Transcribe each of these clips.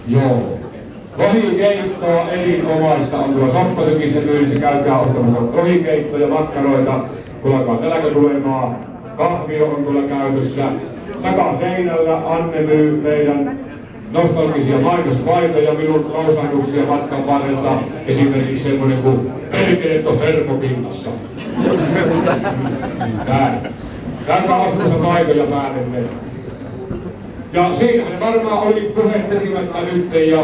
Joo. Lohikeittoa erinomaista on tuolla Soppatykissä myynnissä. Käykää ostamassa lohikeittoja, makkaroita. Kun alkaa täälläkö tulemaan. Kahvi on tuolla käytössä. Takaseinällä Anne myy meidän nostalgisia mainospaitoja, minun lausahduksia matkan varrelta. Esimerkiksi semmonen kuin perkeet on hermopinnassa. Näin. Käykää ostamassa paitoja päällemme. Ja siinähän varmaan oli puhetekimättä nyt ja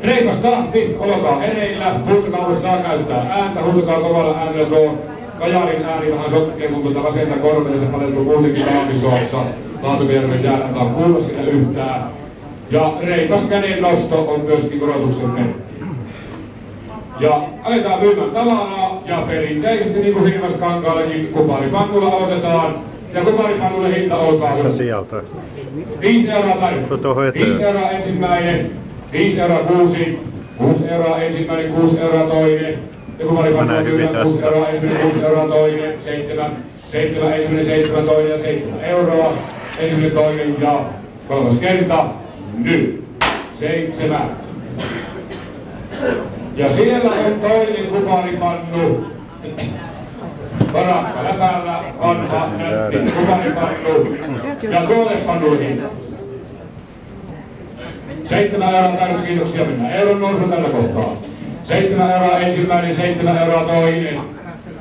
reipas tahti, olkaa hereillä, huutokaa saa käyttää ääntä, huutokaa kovalla äänellä tuo Kajarin ääni vähän sotkee mun tuota vasenta korvea, se paneutuu muutenkin Talvisoassa, Laatuviermen jäällä kuulla sinne yhtään. Ja reipas käden nosto on myöskin korotuksen merkki. Ja aletaan myymään tavaraa ja perinteisesti niin kuin Hirvaskankaalakin kuparipannulla aloitetaan. Ja kuparipannulle hinta olkaa hyvä. 5 euroa tarjolla. 5 euroa ensimmäinen, 5 euroa 6, 6 euroa ensimmäinen, 6 euroa toinen. Ja kuparipannulla myydään 6 euroa ensimmäinen, 6 euroa toinen, 7 ensimmäinen, 7 toinen ja 7 euroa. Ensimmäinen toinen ja kolmas kerta. Nyt 7. Ja siellä on toinen kuparipannu. Varakka läpällä, vanha, nätti, kuparipannu ja tuotepannuihin. 7 euroa tarvitse, kiitoksia, mennään euron nousu tällä kohtaa. 7 euroa ensimmäinen, 7 euroa toinen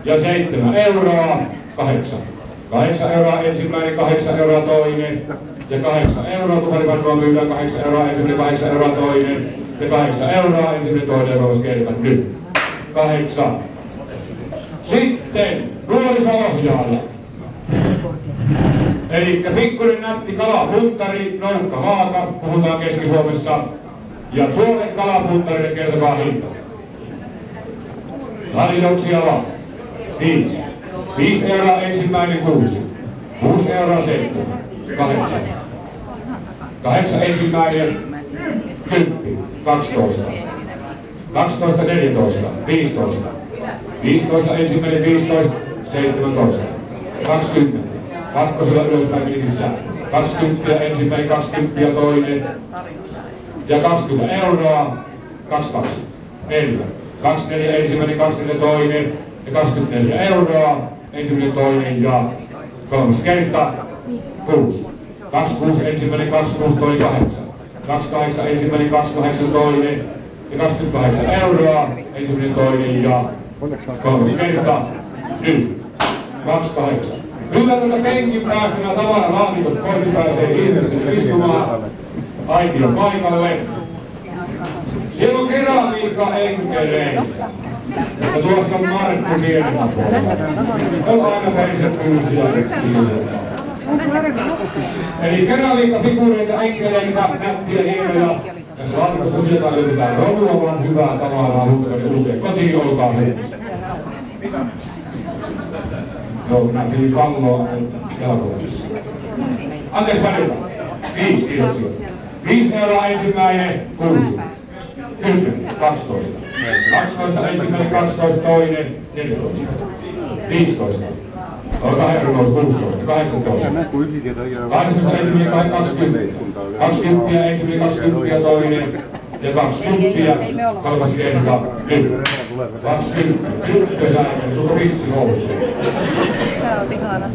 ja 7 euroa 8. 8 euroa ensimmäinen, 8 euroa toinen ja 8 euroa kuparipannua myydään, 8 euroa ensimmäinen, 8 euroa toinen ja 8 euroa ensimmäinen, toinen ja kolmas kerta nyt. 8. Sitten nuoriso-ohjaaja. Elikkä pikkuinen nätti kalapuntari, noukka vaaka, puhutaan Keski-Suomessa. Ja tuolle kalapuntarille kertokaa hinta. Tarjouksia vaan. 5. 5 euroa ensimmäinen 6. 6 euroa 7. 8. 8 ensimmäinen 10. 12. 12 14. 15. 15 ensimmäinen 15. 17. 20. Kakkosella ylöspäin misissä. 20 ensimmäinen 20 ja toinen. Ja 20 euroa. 22. 4. 24 ensimmäinen 24 toinen. Ja 24 euroa. Ensimmäinen toinen ja kolmas kerta. 6. 26 ensimmäinen 26 toinen 8. 28 ensimmäinen 28 toinen. Ja 28 euroa. Ensimmäinen toinen ja kolmas kerta. Nyt. 28. Kyllä tuota penkin päästä nämä tavaralaatikot pois pääsee ihmiset istumaan aition paikalle. Siellä on keramiikka enkeleitä. Ja tuossa on Markku Nieminen. On aina periset pyysiä. Eli keramiikkafiguureita, enkeleitä, nättiä, hienoja. Tässä laatikossa tosiaan löytetään romuavan hyvää tavaraa, huuteen kotiin, olkaa heitä. Joo, minä pidin palloa jalkoissa. Anteeksi välillä. 5, kiitoksia. 5 euroa ensimmäinen, 6. 10, 12. 12 ensimmäinen, 12 toinen, 14. 15. Olkaa herra nousi 16, 18. 18 ensimmäinen, 20. 20 ensimmäinen, 20 toinen. Ja 20 kolmas kerta nyt. 20 ykkösäinen, tuko vissi nousu. Sä oot ihana.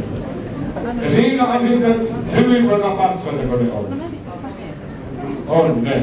Ja siinä on sitten hyvin monta patsaita, kun ne on. On ne.